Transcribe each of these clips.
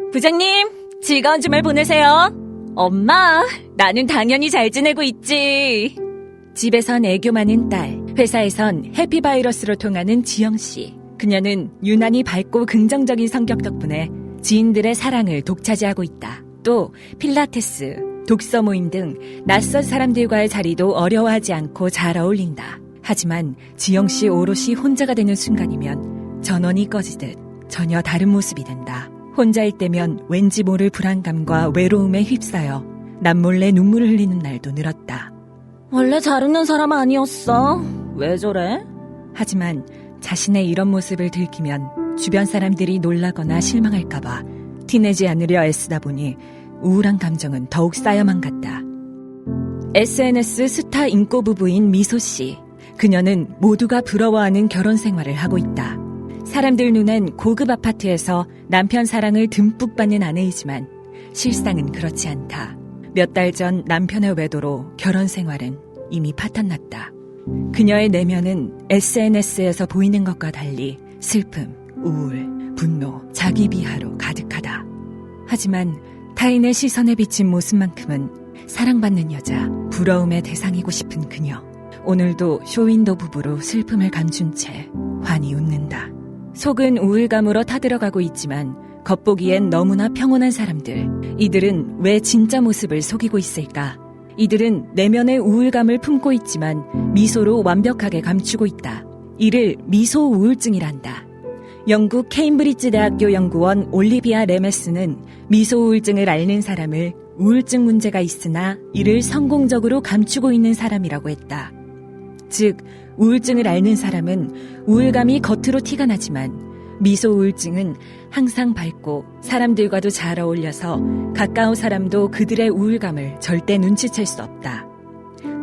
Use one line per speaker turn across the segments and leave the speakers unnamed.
부장님, 즐거운 주말 보내세요. 엄마, 나는 당연히 잘 지내고 있지. 집에선 애교 많은 딸, 회사에선 해피바이러스로 통하는 지영씨. 그녀는 유난히 밝고 긍정적인 성격 덕분에 지인들의 사랑을 독차지하고 있다. 또 필라테스, 독서 모임 등 낯선 사람들과의 자리도 어려워하지 않고 잘 어울린다. 하지만 지영씨 오롯이 혼자가 되는 순간이면 전원이 꺼지듯 전혀 다른 모습이 된다. 혼자일 때면 왠지 모를 불안감과 외로움에 휩싸여 남몰래 눈물을 흘리는 날도 늘었다. 원래 잘 웃는 사람 아니었어. 왜 저래? 하지만 자신의 이런 모습을 들키면 주변 사람들이 놀라거나 실망할까봐 티내지 않으려 애쓰다 보니 우울한 감정은 더욱 쌓여만 갔다. SNS 스타 인꼬 부부인 미소씨. 그녀는 모두가 부러워하는 결혼 생활을 하고 있다. 사람들 눈엔 고급 아파트에서 남편 사랑을 듬뿍 받는 아내이지만 실상은 그렇지 않다. 몇 달 전 남편의 외도로 결혼 생활은 이미 파탄났다. 그녀의 내면은 SNS에서 보이는 것과 달리 슬픔, 우울, 분노, 자기 비하로 가득하다. 하지만 타인의 시선에 비친 모습만큼은 사랑받는 여자, 부러움의 대상이고 싶은 그녀. 오늘도 쇼윈도 부부로 슬픔을 감춘 채 환히 웃는다. 속은 우울감으로 타들어가고 있지만 겉보기엔 너무나 평온한 사람들. 이들은 왜 진짜 모습을 속이고 있을까? 이들은 내면의 우울감을 품고 있지만 미소로 완벽하게 감추고 있다. 이를 미소 우울증이란다. 영국 케임브리지 대학교 연구원 올리비아 레메스는 미소 우울증을 앓는 사람을 우울증 문제가 있으나 이를 성공적으로 감추고 있는 사람이라고 했다. 즉, 우울증을 앓는 사람은 우울감이 겉으로 티가 나지만 미소 우울증은 항상 밝고 사람들과도 잘 어울려서 가까운 사람도 그들의 우울감을 절대 눈치챌 수 없다.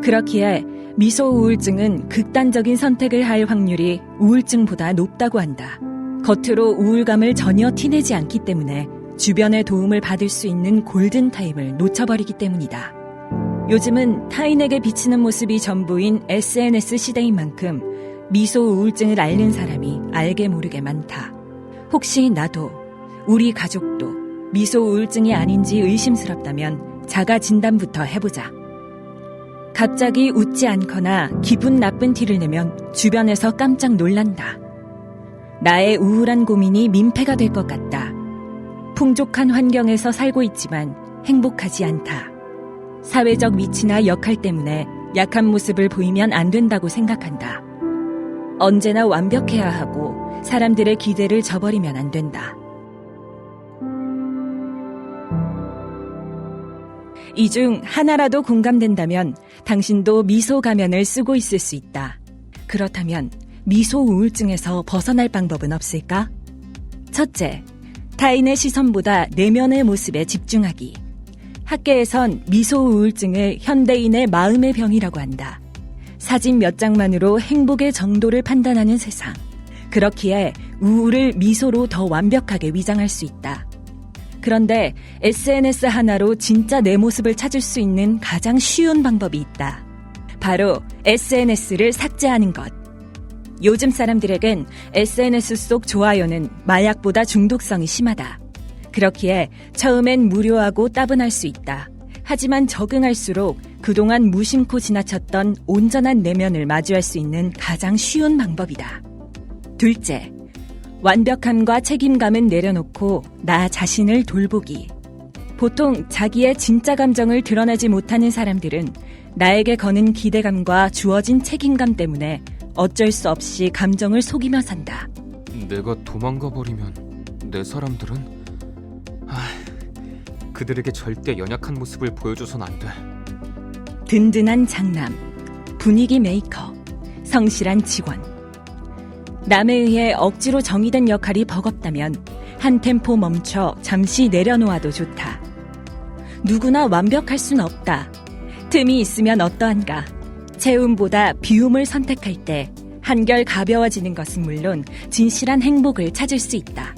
그렇기에 미소 우울증은 극단적인 선택을 할 확률이 우울증보다 높다고 한다. 겉으로 우울감을 전혀 티내지 않기 때문에 주변의 도움을 받을 수 있는 골든타임을 놓쳐버리기 때문이다. 요즘은 타인에게 비치는 모습이 전부인 SNS 시대인 만큼 미소 우울증을 앓는 사람이 알게 모르게 많다. 혹시 나도, 우리 가족도 미소 우울증이 아닌지 의심스럽다면 자가 진단부터 해보자. 갑자기 웃지 않거나 기분 나쁜 티를 내면 주변에서 깜짝 놀란다. 나의 우울한 고민이 민폐가 될 것 같다. 풍족한 환경에서 살고 있지만 행복하지 않다. 사회적 위치나 역할 때문에 약한 모습을 보이면 안 된다고 생각한다. 언제나 완벽해야 하고 사람들의 기대를 저버리면 안 된다. 이 중 하나라도 공감된다면 당신도 미소 가면을 쓰고 있을 수 있다. 그렇다면 미소 우울증에서 벗어날 방법은 없을까? 첫째, 타인의 시선보다 내면의 모습에 집중하기. 학계에선 미소 우울증을 현대인의 마음의 병이라고 한다. 사진 몇 장만으로 행복의 정도를 판단하는 세상. 그렇기에 우울을 미소로 더 완벽하게 위장할 수 있다. 그런데 SNS 하나로 진짜 내 모습을 찾을 수 있는 가장 쉬운 방법이 있다. 바로 SNS를 삭제하는 것. 요즘 사람들에겐 SNS 속 좋아요는 마약보다 중독성이 심하다. 그렇기에 처음엔 무료하고 따분할 수 있다. 하지만 적응할수록 그동안 무심코 지나쳤던 온전한 내면을 마주할 수 있는 가장 쉬운 방법이다. 둘째, 완벽함과 책임감은 내려놓고 나 자신을 돌보기. 보통 자기의 진짜 감정을 드러내지 못하는 사람들은 나에게 거는 기대감과 주어진 책임감 때문에 어쩔 수 없이 감정을 속이며 산다.
내가 도망가 버리면 내 사람들은 그들에게 절대 연약한 모습을 보여줘선 안 돼.
든든한 장남, 분위기 메이커, 성실한 직원. 남에 의해 억지로 정의된 역할이 버겁다면 한 템포 멈춰 잠시 내려놓아도 좋다. 누구나 완벽할 순 없다. 틈이 있으면 어떠한가. 채움보다 비움을 선택할 때 한결 가벼워지는 것은 물론 진실한 행복을 찾을 수 있다.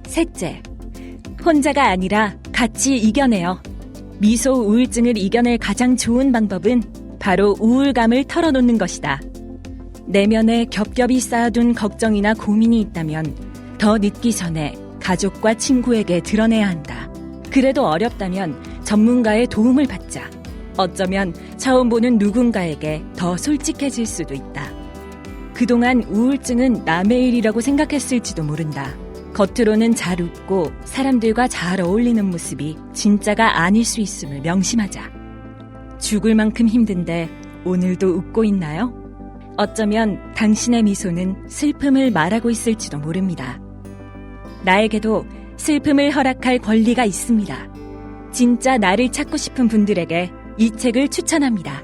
셋째, 혼자가 아니라 같이 이겨내요. 미소 우울증을 이겨낼 가장 좋은 방법은 바로 우울감을 털어놓는 것이다. 내면에 겹겹이 쌓아둔 걱정이나 고민이 있다면 더 늦기 전에 가족과 친구에게 드러내야 한다. 그래도 어렵다면 전문가의 도움을 받자. 어쩌면 처음 보는 누군가에게 더 솔직해질 수도 있다. 그동안 우울증은 남의 일이라고 생각했을지도 모른다. 겉으로는 잘 웃고 사람들과 잘 어울리는 모습이 진짜가 아닐 수 있음을 명심하자. 죽을 만큼 힘든데 오늘도 웃고 있나요? 어쩌면 당신의 미소는 슬픔을 말하고 있을지도 모릅니다. 나에게도 슬픔을 허락할 권리가 있습니다. 진짜 나를 찾고 싶은 분들에게 이 책을 추천합니다.